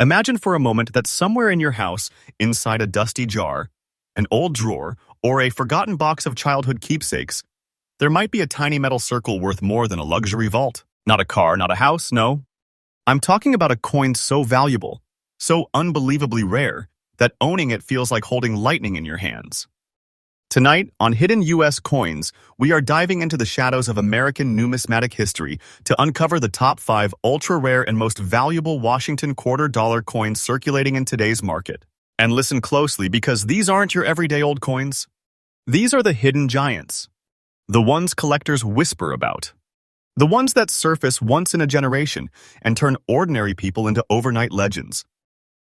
Imagine for a moment that somewhere in your house, inside a dusty jar, an old drawer, or a forgotten box of childhood keepsakes, there might be a tiny metal circle worth more than a luxury vault. Not a car, not a house, no. I'm talking about a coin so valuable, so unbelievably rare, that owning it feels like holding lightning in your hands. Tonight, on Hidden U.S. Coins, we are diving into the shadows of American numismatic history to uncover the top 5 ultra-rare and most valuable Washington quarter-dollar coins circulating in today's market. And listen closely, because these aren't your everyday old coins. These are the hidden giants. The ones collectors whisper about. The ones that surface once in a generation and turn ordinary people into overnight legends.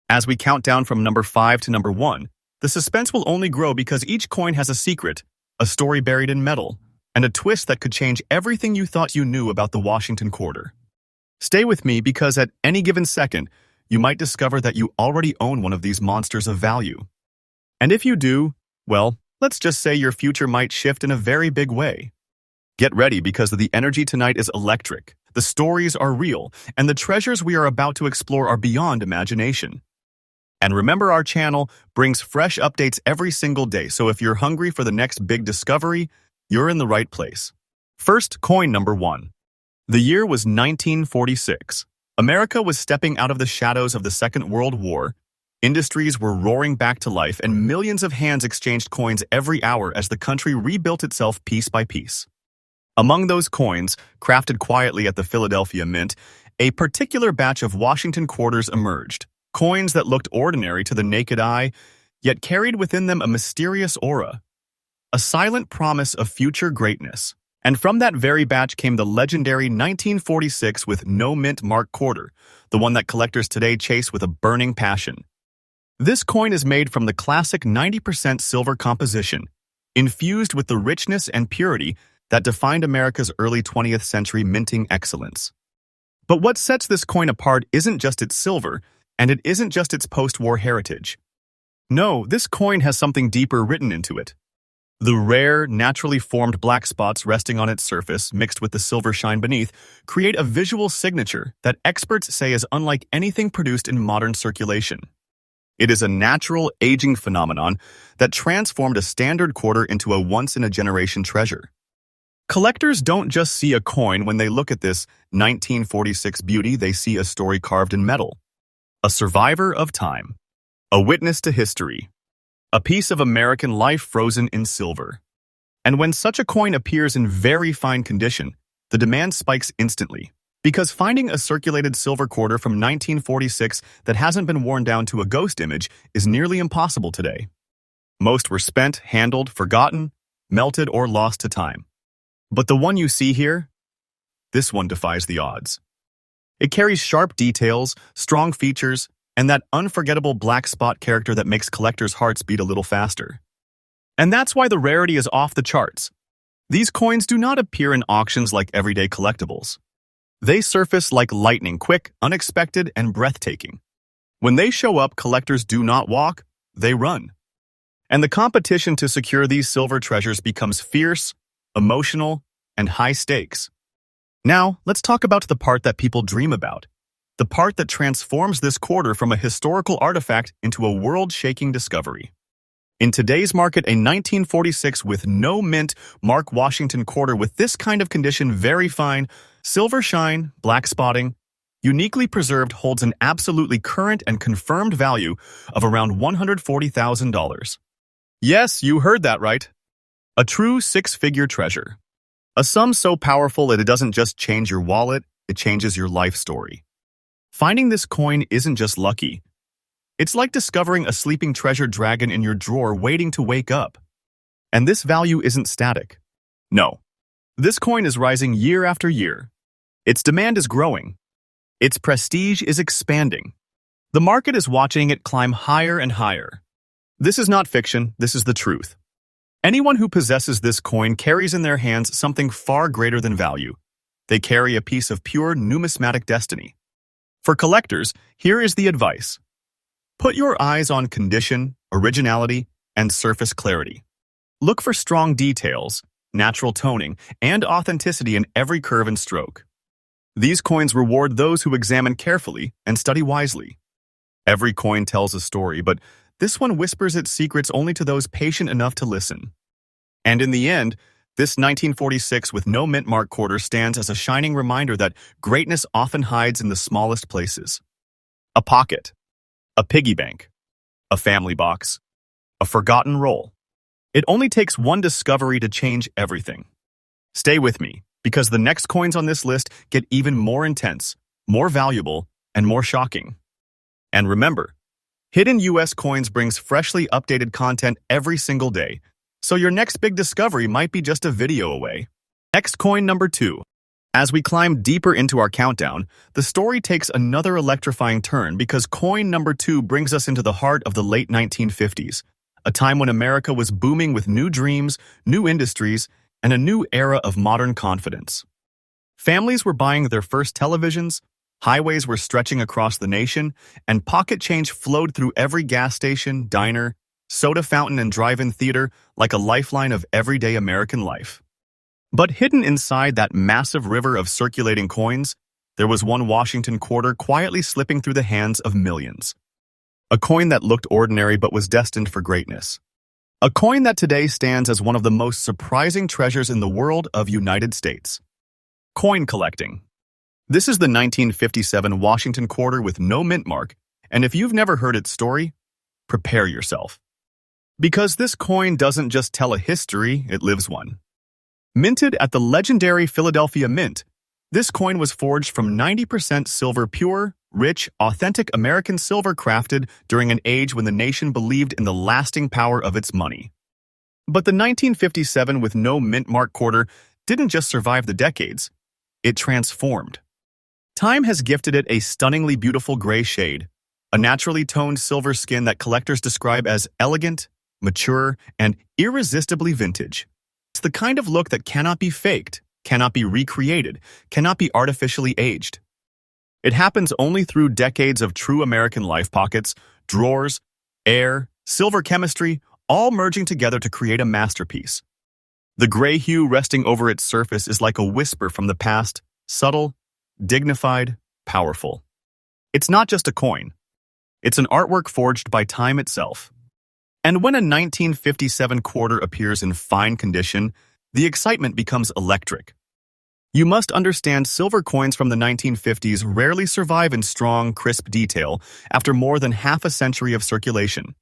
As we count down from number 5 to number 1, the suspense will only grow because each coin has a secret, a story buried in metal, and a twist that could change everything you thought you knew about the Washington quarter. Stay with me, because at any given second, you might discover that you already own one of these monsters of value. And if you do, well, let's just say your future might shift in a very big way. Get ready, because the energy tonight is electric, the stories are real, and the treasures we are about to explore are beyond imagination. And remember, our channel brings fresh updates every single day, so if you're hungry for the next big discovery, you're in the right place. First, coin number 1. The year was 1946. America was stepping out of the shadows of the Second World War. Industries were roaring back to life, and millions of hands exchanged coins every hour as the country rebuilt itself piece by piece. Among those coins, crafted quietly at the Philadelphia Mint, a particular batch of Washington quarters emerged. Coins that looked ordinary to the naked eye, yet carried within them a mysterious aura, a silent promise of future greatness. And from that very batch came the legendary 1946 with no mint mark quarter, the one that collectors today chase with a burning passion. This coin is made from the classic 90% silver composition, infused with the richness and purity that defined America's early 20th century minting excellence. But what sets this coin apart isn't just its silver, and it isn't just its post-war heritage. No, this coin has something deeper written into it. The rare, naturally formed black spots resting on its surface, mixed with the silver shine beneath, create a visual signature that experts say is unlike anything produced in modern circulation. It is a natural, aging phenomenon that transformed a standard quarter into a once-in-a-generation treasure. Collectors don't just see a coin when they look at this 1946 beauty, they see a story carved in metal. A survivor of time, a witness to history, a piece of American life frozen in silver. And when such a coin appears in very fine condition, the demand spikes instantly, because finding a circulated silver quarter from 1946 that hasn't been worn down to a ghost image is nearly impossible today. Most were spent, handled, forgotten, melted, or lost to time. But the one you see here? This one defies the odds. It carries sharp details, strong features, and that unforgettable black spot character that makes collectors' hearts beat a little faster. And that's why the rarity is off the charts. These coins do not appear in auctions like everyday collectibles. They surface like lightning, quick, unexpected, and breathtaking. When they show up, collectors do not walk, they run. And the competition to secure these silver treasures becomes fierce, emotional, and high stakes. Now, let's talk about the part that people dream about, the part that transforms this quarter from a historical artifact into a world-shaking discovery. In today's market, a 1946 with no mint mark Washington quarter with this kind of condition, very fine, silver shine, black spotting, uniquely preserved, holds an absolutely current and confirmed value of around $140,000. Yes, you heard that right. A true six-figure treasure. A sum so powerful that it doesn't just change your wallet, it changes your life story. Finding this coin isn't just lucky. It's like discovering a sleeping treasure dragon in your drawer waiting to wake up. And this value isn't static. No. This coin is rising year after year. Its demand is growing. Its prestige is expanding. The market is watching it climb higher and higher. This is not fiction, this is the truth. Anyone who possesses this coin carries in their hands something far greater than value. They carry a piece of pure numismatic destiny. For collectors, here is the advice. Put your eyes on condition, originality, and surface clarity. Look for strong details, natural toning, and authenticity in every curve and stroke. These coins reward those who examine carefully and study wisely. Every coin tells a story, but this one whispers its secrets only to those patient enough to listen. And in the end, this 1946 with no mint mark quarter stands as a shining reminder that greatness often hides in the smallest places. A pocket, a piggy bank, a family box, a forgotten roll. It only takes one discovery to change everything. Stay with me, because the next coins on this list get even more intense, more valuable, and more shocking. And remember, Hidden US Coins brings freshly updated content every single day, so your next big discovery might be just a video away. Next coin number 2. As we climb deeper into our countdown, the story takes another electrifying turn because coin number 2 brings us into the heart of the late 1950s, a time when America was booming with new dreams, new industries, and a new era of modern confidence. Families were buying their first televisions, highways were stretching across the nation, and pocket change flowed through every gas station, diner, soda fountain, and drive-in theater like a lifeline of everyday American life. But hidden inside that massive river of circulating coins, there was one Washington quarter quietly slipping through the hands of millions. A coin that looked ordinary but was destined for greatness. A coin that today stands as one of the most surprising treasures in the world of United States. Coin collecting. This is the 1957 Washington quarter with no mint mark, and if you've never heard its story, prepare yourself. Because this coin doesn't just tell a history, it lives one. Minted at the legendary Philadelphia Mint, this coin was forged from 90% silver pure, rich, authentic American silver crafted during an age when the nation believed in the lasting power of its money. But the 1957 with no mint mark quarter didn't just survive the decades, it transformed. Time has gifted it a stunningly beautiful gray shade, a naturally toned silver skin that collectors describe as elegant, mature, and irresistibly vintage. It's the kind of look that cannot be faked, cannot be recreated, cannot be artificially aged. It happens only through decades of true American life pockets, drawers, air, silver chemistry, all merging together to create a masterpiece. The gray hue resting over its surface is like a whisper from the past, subtle, dignified, powerful. It's not just a coin. It's an artwork forged by time itself. And when a 1957 quarter appears in fine condition, the excitement becomes electric. You must understand silver coins from the 1950s rarely survive in strong, crisp detail after more than half a century of circulation.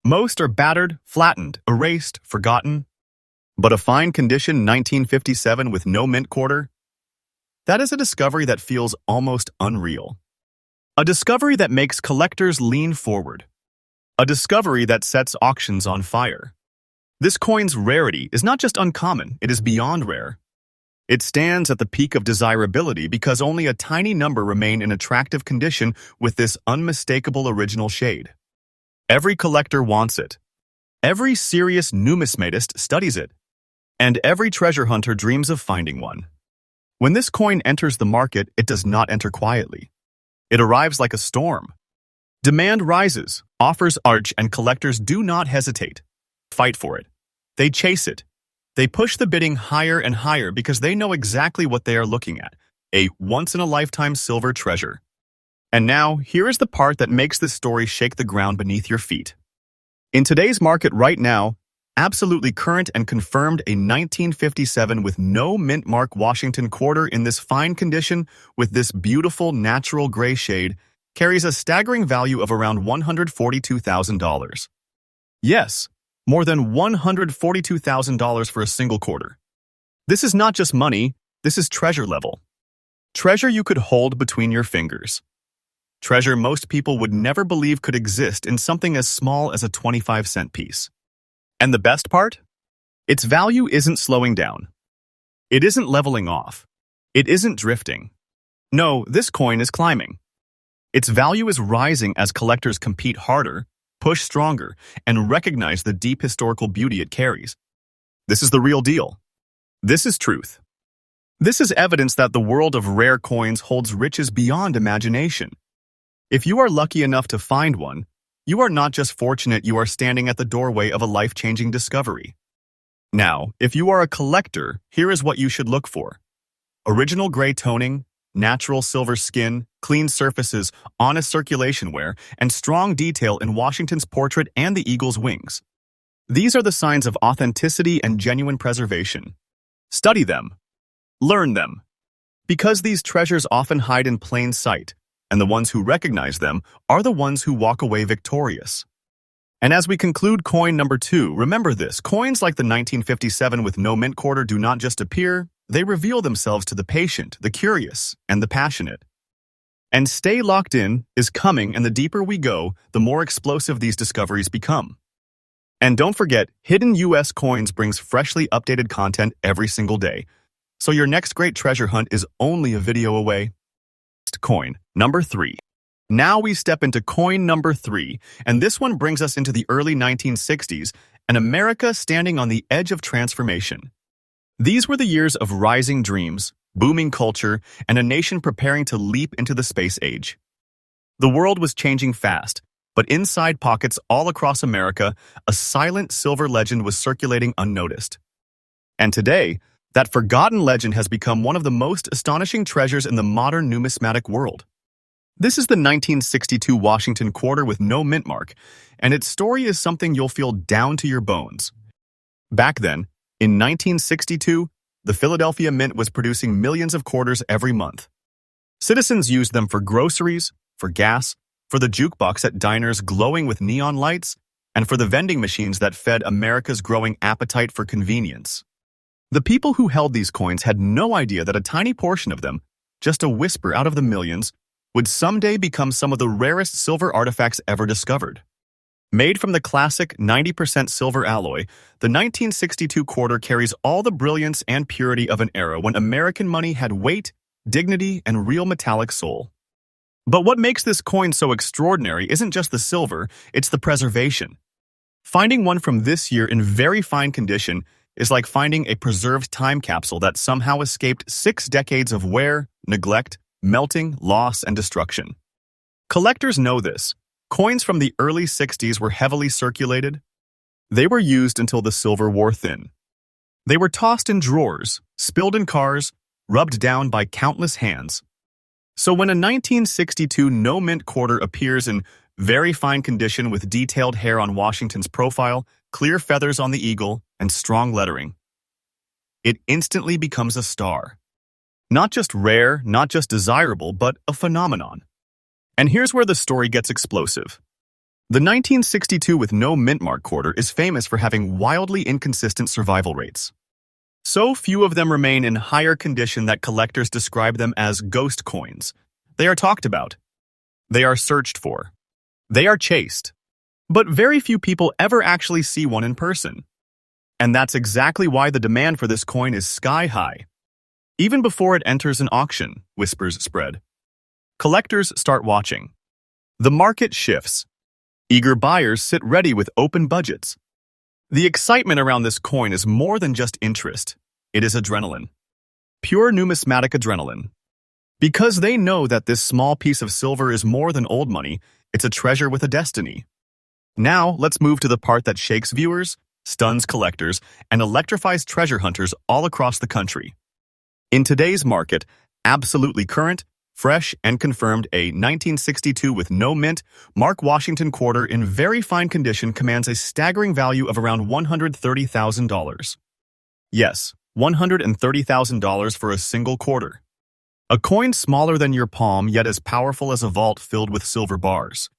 Most are battered, flattened, erased, forgotten. But a fine condition 1957 with no mint quarter? That is a discovery that feels almost unreal. A discovery that makes collectors lean forward. A discovery that sets auctions on fire. This coin's rarity is not just uncommon, it is beyond rare. It stands at the peak of desirability because only a tiny number remain in attractive condition with this unmistakable original shade. Every collector wants it. Every serious numismatist studies it. And every treasure hunter dreams of finding one. When this coin enters the market, it does not enter quietly. It arrives like a storm. Demand rises, offers arch, and collectors do not hesitate. Fight for it. They chase it. They push the bidding higher and higher because they know exactly what they are looking at, a once-in-a-lifetime silver treasure. And now, here is the part that makes this story shake the ground beneath your feet. In today's market right now, absolutely current and confirmed a 1957 with no mint mark Washington quarter in this fine condition with this beautiful natural gray shade carries a staggering value of around $142,000. Yes, more than $142,000 for a single quarter. This is not just money, this is treasure level. Treasure you could hold between your fingers. Treasure most people would never believe could exist in something as small as a 25-cent piece. And the best part? Its value isn't slowing down. It isn't leveling off. It isn't drifting. No, this coin is climbing. Its value is rising as collectors compete harder, push stronger, and recognize the deep historical beauty it carries. This is the real deal. This is truth. This is evidence that the world of rare coins holds riches beyond imagination. If you are lucky enough to find one, you are not just fortunate, you are standing at the doorway of a life-changing discovery. Now, if you are a collector, here is what you should look for. Original gray toning, natural silver skin, clean surfaces, honest circulation wear, and strong detail in Washington's portrait and the eagle's wings. These are the signs of authenticity and genuine preservation. Study them. Learn them. Because these treasures often hide in plain sight, and the ones who recognize them are the ones who walk away victorious. And as we conclude coin number 2, remember this: coins like the 1957 with no mint quarter do not just appear, they reveal themselves to the patient, the curious, and the passionate. And Stay Locked In is coming, and the deeper we go, the more explosive these discoveries become. And don't forget, Hidden US Coins brings freshly updated content every single day, so your next great treasure hunt is only a video away. Coin number 3. Now we step into coin number 3, and this one brings us into the early 1960s, and America standing on the edge of transformation. These were the years of rising dreams, booming culture, and a nation preparing to leap into the space age. The world was changing fast, but inside pockets all across America, a silent silver legend was circulating unnoticed. And today, that forgotten legend has become one of the most astonishing treasures in the modern numismatic world. This is the 1962 Washington quarter with no mint mark, and its story is something you'll feel down to your bones. Back then, in 1962, the Philadelphia Mint was producing millions of quarters every month. Citizens used them for groceries, for gas, for the jukebox at diners glowing with neon lights, and for the vending machines that fed America's growing appetite for convenience. The people who held these coins had no idea that a tiny portion of them, just a whisper out of the millions, would someday become some of the rarest silver artifacts ever discovered. Made from the classic 90% silver alloy, the 1962 quarter carries all the brilliance and purity of an era when American money had weight, dignity, and real metallic soul. But what makes this coin so extraordinary isn't just the silver, it's the preservation. Finding one from this year in very fine condition is like finding a preserved time capsule that somehow escaped 6 decades of wear, neglect, melting, loss, and destruction. Collectors know this. Coins from the early 60s were heavily circulated. They were used until the silver wore thin. They were tossed in drawers, spilled in cars, rubbed down by countless hands. So when a 1962 no-mint quarter appears in very fine condition with detailed hair on Washington's profile, clear feathers on the eagle, and strong lettering, it instantly becomes a star. Not just rare, not just desirable, but a phenomenon. And here's where the story gets explosive. The 1962 with no mint mark quarter is famous for having wildly inconsistent survival rates. So few of them remain in higher condition that collectors describe them as ghost coins. They are talked about. They are searched for. They are chased. But very few people ever actually see one in person. And that's exactly why the demand for this coin is sky high. Even before it enters an auction, whispers spread. Collectors start watching. The market shifts. Eager buyers sit ready with open budgets. The excitement around this coin is more than just interest. It is adrenaline. Pure numismatic adrenaline. Because they know that this small piece of silver is more than old money, it's a treasure with a destiny. Now, let's move to the part that shakes viewers, stuns collectors, and electrifies treasure hunters all across the country. In today's market, absolutely current, fresh, and confirmed, a 1962 with no mint mark Washington quarter in very fine condition commands a staggering value of around $130,000. Yes, $130,000 for a single quarter. A coin smaller than your palm, yet as powerful as a vault filled with silver bars.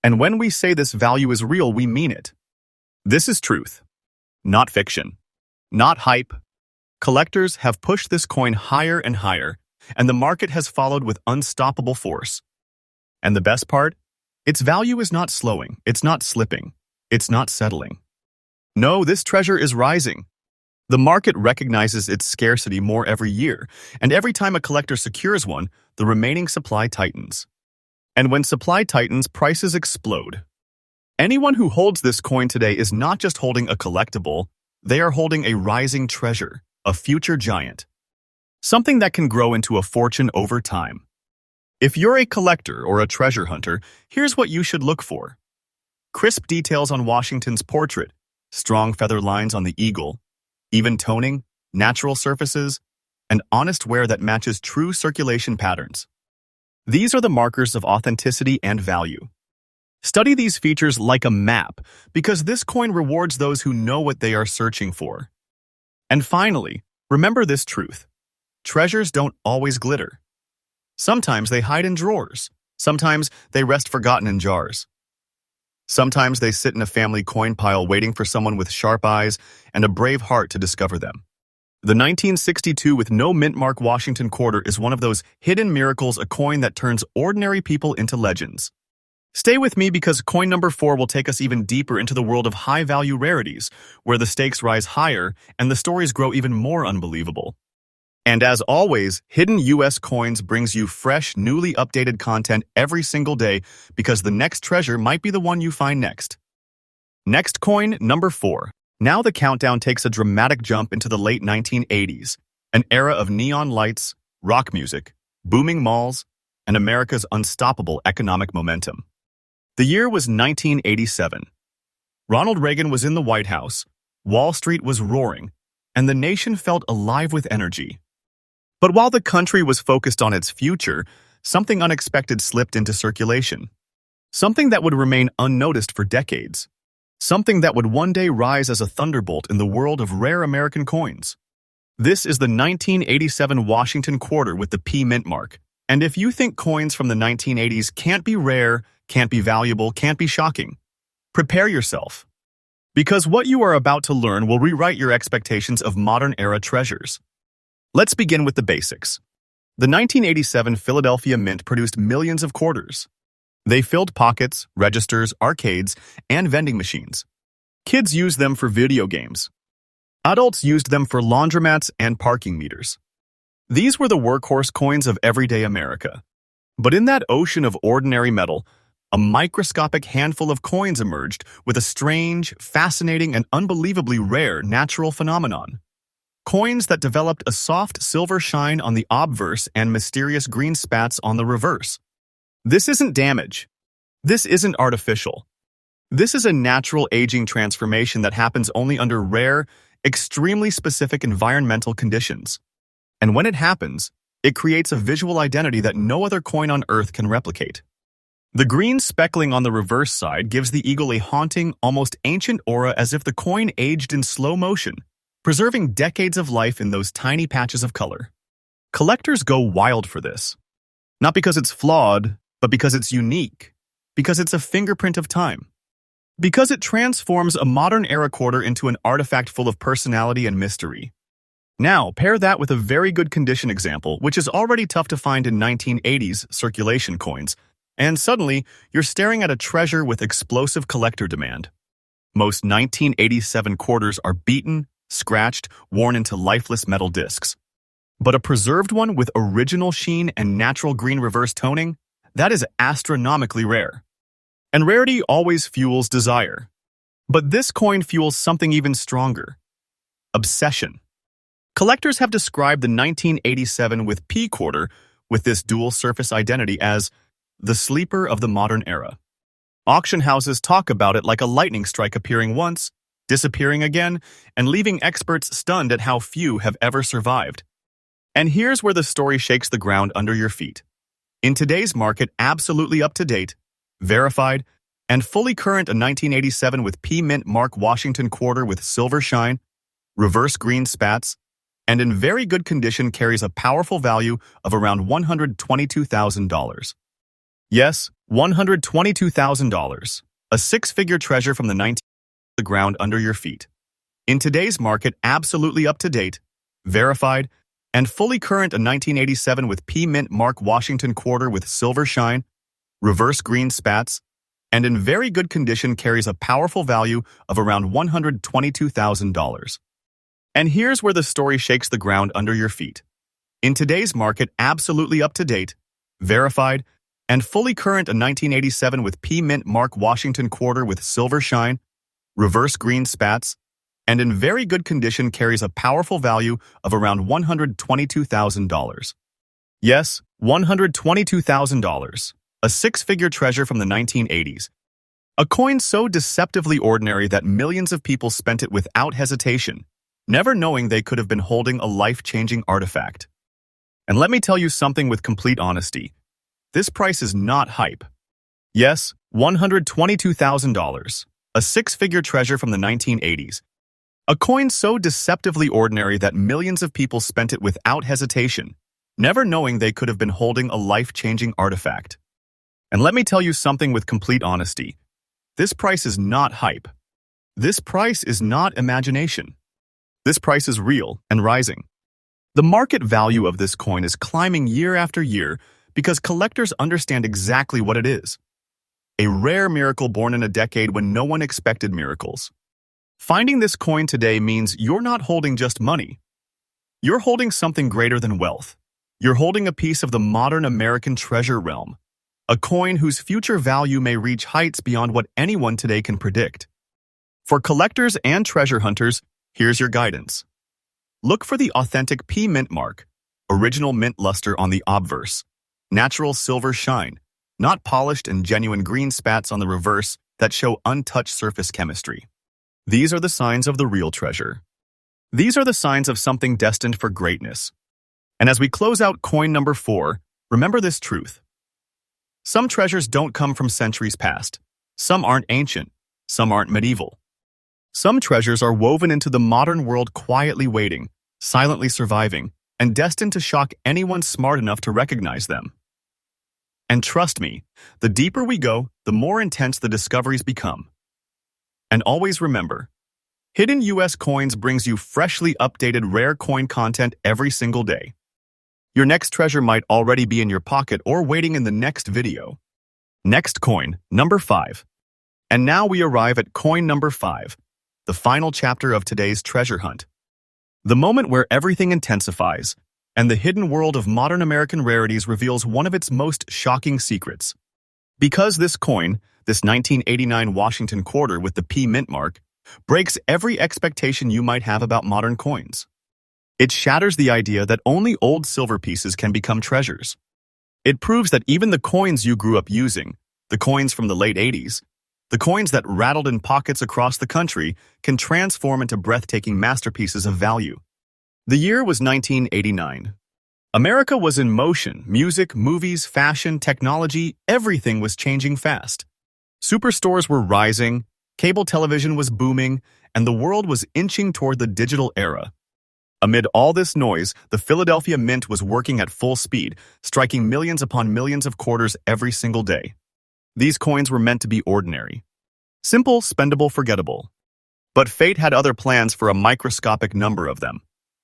And when we say this value is real, we mean it. This is truth, not fiction, not hype. Collectors have pushed this coin higher and higher, and the market has followed with unstoppable force. And the best part? Its value is not slowing, it's not slipping, it's not settling. No, this treasure is rising. The market recognizes its scarcity more every year, and every time a collector secures one, the remaining supply tightens. And when supply tightens, prices explode. Anyone who holds this coin today is not just holding a collectible, they are holding a rising treasure, a future giant. Something that can grow into a fortune over time. If you're a collector or a treasure hunter, here's what you should look for. Crisp details on Washington's portrait, strong feather lines on the eagle, even toning, natural surfaces, and honest wear that matches true circulation patterns. These are the markers of authenticity and value. Study these features like a map, because this coin rewards those who know what they are searching for. And finally, remember this truth. Treasures don't always glitter. Sometimes they hide in drawers. Sometimes they rest forgotten in jars. Sometimes they sit in a family coin pile waiting for someone with sharp eyes and a brave heart to discover them. The 1962 with no mint mark Washington quarter is one of those hidden miracles, a coin that turns ordinary people into legends. Stay with me, because coin number 4 will take us even deeper into the world of high-value rarities, where the stakes rise higher and the stories grow even more unbelievable. And as always, Hidden US Coins brings you fresh, newly updated content every single day, because the next treasure might be the one you find next. Next coin, number 4. Now the countdown takes a dramatic jump into the late 1980s, an era of neon lights, rock music, booming malls, and America's unstoppable economic momentum. The year was 1987. Ronald Reagan was in the White House, Wall Street was roaring, and the nation felt alive with energy. But while the country was focused on its future, something unexpected slipped into circulation. Something that would remain unnoticed for decades. Something that would one day rise as a thunderbolt in the world of rare American coins. This is the 1987 Washington quarter with the P mint mark. And if you think coins from the 1980s can't be rare, can't be valuable, can't be shocking, prepare yourself. Because what you are about to learn will rewrite your expectations of modern-era treasures. Let's begin with the basics. The 1987 Philadelphia Mint produced millions of quarters. They filled pockets, registers, arcades, and vending machines. Kids used them for video games. Adults used them for laundromats and parking meters. These were the workhorse coins of everyday America. But in that ocean of ordinary metal, a microscopic handful of coins emerged with a strange, fascinating, and unbelievably rare natural phenomenon. Coins that developed a soft silver shine on the obverse and mysterious green spats on the reverse. This isn't damage. This isn't artificial. This is a natural aging transformation that happens only under rare, extremely specific environmental conditions. And when it happens, it creates a visual identity that no other coin on Earth can replicate. The green speckling on the reverse side gives the eagle a haunting, almost ancient aura, as if the coin aged in slow motion, preserving decades of life in those tiny patches of color. Collectors go wild for this. Not because it's flawed, but because it's unique. Because it's a fingerprint of time. Because it transforms a modern-era quarter into an artifact full of personality and mystery. Now, pair that with a very good condition example, which is already tough to find in 1980s circulation coins, and suddenly, you're staring at a treasure with explosive collector demand. Most 1987 quarters are beaten, scratched, worn into lifeless metal discs. But a preserved one with original sheen and natural green reverse toning? That is astronomically rare. And rarity always fuels desire. But this coin fuels something even stronger. Obsession. Collectors have described the 1987 with P quarter with this dual surface identity as the sleeper of the modern era. Auction houses talk about it like a lightning strike, appearing once, disappearing again, and leaving experts stunned at how few have ever survived. And here's where the story shakes the ground under your feet. In today's market, absolutely up-to-date, verified, and fully current, a 1987 with P mint mark Washington quarter with silver shine, reverse green spats, and in very good condition carries a powerful value of around $122,000. Yes, $122,000, a six-figure treasure from the 1980s, the ground under your feet. In today's market, absolutely up-to-date, verified, and fully current, a 1987 with P mint mark Washington quarter with silver shine, reverse green spats, and in very good condition carries a powerful value of around $122,000. And here's where the story shakes the ground under your feet. In today's market, absolutely up-to-date, verified, and fully current, a 1987 with P mint mark Washington quarter with silver shine, reverse green spats, and in very good condition carries a powerful value of around $122,000. Yes, $122,000, a six-figure treasure from the 1980s. A coin so deceptively ordinary that millions of people spent it without hesitation, never knowing they could have been holding a life-changing artifact. And let me tell you something with complete honesty. This price is not hype. Yes, $122,000, a six-figure treasure from the 1980s. A coin so deceptively ordinary that millions of people spent it without hesitation, never knowing they could have been holding a life-changing artifact. And let me tell you something with complete honesty. This price is not hype. This price is not imagination. This price is real and rising. The market value of this coin is climbing year after year because collectors understand exactly what it is. A rare miracle born in a decade when no one expected miracles. Finding this coin today means you're not holding just money. You're holding something greater than wealth. You're holding a piece of the modern American treasure realm. A coin whose future value may reach heights beyond what anyone today can predict. For collectors and treasure hunters, here's your guidance. Look for the authentic P mint mark, original mint luster on the obverse, natural silver shine, not polished and genuine green spats on the reverse that show untouched surface chemistry. These are the signs of the real treasure. These are the signs of something destined for greatness. And as we close out coin number 4, remember this truth. Some treasures don't come from centuries past. Some aren't ancient. Some aren't medieval. Some treasures are woven into the modern world, quietly waiting, silently surviving, and destined to shock anyone smart enough to recognize them. And trust me, the deeper we go, the more intense the discoveries become. And always remember, Hidden US Coins brings you freshly updated rare coin content every single day. Your next treasure might already be in your pocket or waiting in the next video. Next coin, number 5. And now we arrive at coin number 5, the final chapter of today's treasure hunt. The moment where everything intensifies, and the hidden world of modern American rarities reveals one of its most shocking secrets. Because this coin, this 1989 Washington quarter with the P mint mark, breaks every expectation you might have about modern coins. It shatters the idea that only old silver pieces can become treasures. It proves that even the coins you grew up using, the coins from the late 80s, the coins that rattled in pockets across the country, can transform into breathtaking masterpieces of value. The year was 1989. America was in motion. Music, movies, fashion, technology, everything was changing fast. Superstores were rising, cable television was booming, and the world was inching toward the digital era. Amid all this noise, the Philadelphia Mint was working at full speed, striking millions upon millions of quarters every single day. These coins were meant to be ordinary. Simple, spendable, forgettable. But fate had other plans for a microscopic number of them.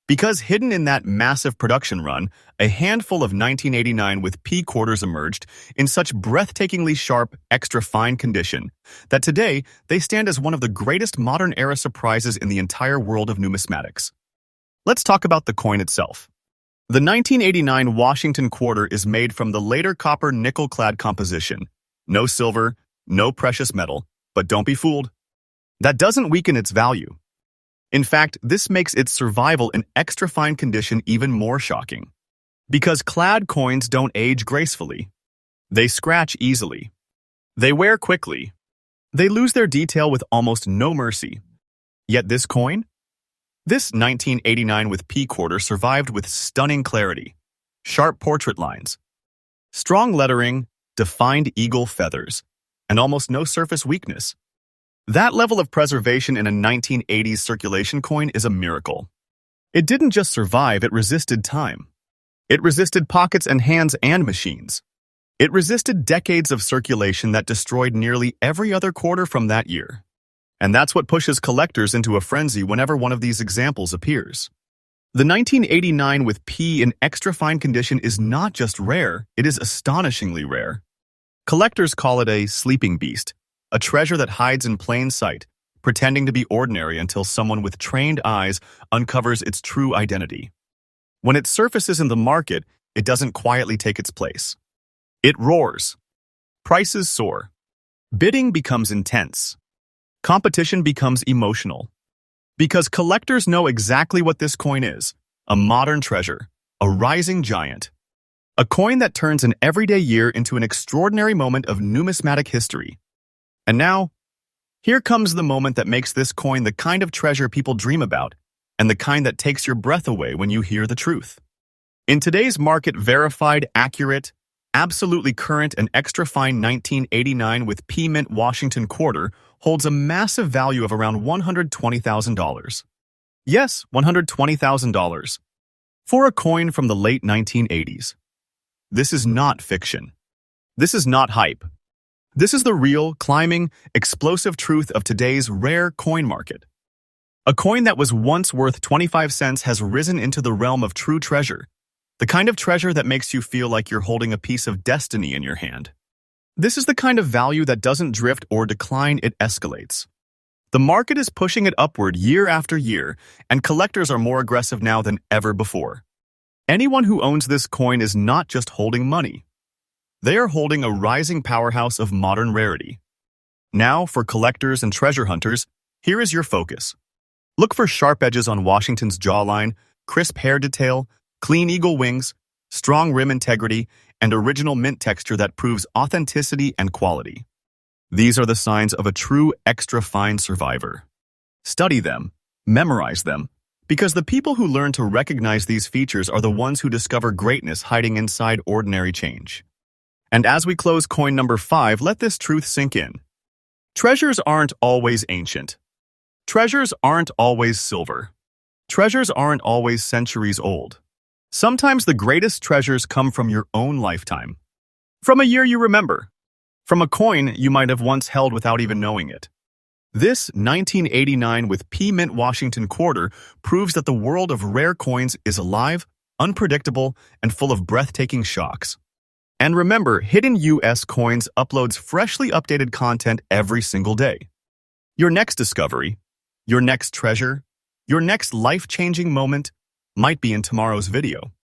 Because hidden in that massive production run, a handful of 1989 with P quarters emerged in such breathtakingly sharp, extra fine condition that today they stand as one of the greatest modern-era surprises in the entire world of numismatics. Let's talk about the coin itself. The 1989 Washington quarter is made from the later copper nickel-clad composition. No silver, no precious metal, but don't be fooled. That doesn't weaken its value. In fact, this makes its survival in extra fine condition even more shocking. Because clad coins don't age gracefully. They scratch easily. They wear quickly. They lose their detail with almost no mercy. Yet this coin? This 1989 with P quarter survived with stunning clarity, sharp portrait lines, strong lettering, defined eagle feathers, and almost no surface weakness. That level of preservation in a 1980s circulation coin is a miracle. It didn't just survive, it resisted time. It resisted pockets and hands and machines. It resisted decades of circulation that destroyed nearly every other quarter from that year. And that's what pushes collectors into a frenzy whenever one of these examples appears. The 1989 with P in extra fine condition is not just rare, it is astonishingly rare. Collectors call it a sleeping beast, a treasure that hides in plain sight, pretending to be ordinary until someone with trained eyes uncovers its true identity. When it surfaces in the market, it doesn't quietly take its place. It roars. Prices soar. Bidding becomes intense. Competition becomes emotional. Because collectors know exactly what this coin is: a modern treasure, a rising giant. A coin that turns an everyday year into an extraordinary moment of numismatic history. And now, here comes the moment that makes this coin the kind of treasure people dream about, and the kind that takes your breath away when you hear the truth. In today's market, verified, accurate, absolutely current, and extra fine 1989 with P Mint Washington quarter holds a massive value of around $120,000. Yes, $120,000. For a coin from the late 1980s. This is not fiction. This is not hype. This is the real, climbing, explosive truth of today's rare coin market. A coin that was once worth 25 cents has risen into the realm of true treasure, the kind of treasure that makes you feel like you're holding a piece of destiny in your hand. This is the kind of value that doesn't drift or decline, it escalates. The market is pushing it upward year after year, and collectors are more aggressive now than ever before. Anyone who owns this coin is not just holding money. They are holding a rising powerhouse of modern rarity. Now, for collectors and treasure hunters, here is your focus. Look for sharp edges on Washington's jawline, crisp hair detail, clean eagle wings, strong rim integrity, and original mint texture that proves authenticity and quality. These are the signs of a true extra-fine survivor. Study them, memorize them, because the people who learn to recognize these features are the ones who discover greatness hiding inside ordinary change. And as we close coin number 5, let this truth sink in. Treasures aren't always ancient. Treasures aren't always silver. Treasures aren't always centuries old. Sometimes the greatest treasures come from your own lifetime. From a year you remember. From a coin you might have once held without even knowing it. This 1989 with P Mint Washington quarter proves that the world of rare coins is alive, unpredictable, and full of breathtaking shocks. And remember, Hidden US Coins uploads freshly updated content every single day. Your next discovery, your next treasure, your next life-changing moment might be in tomorrow's video.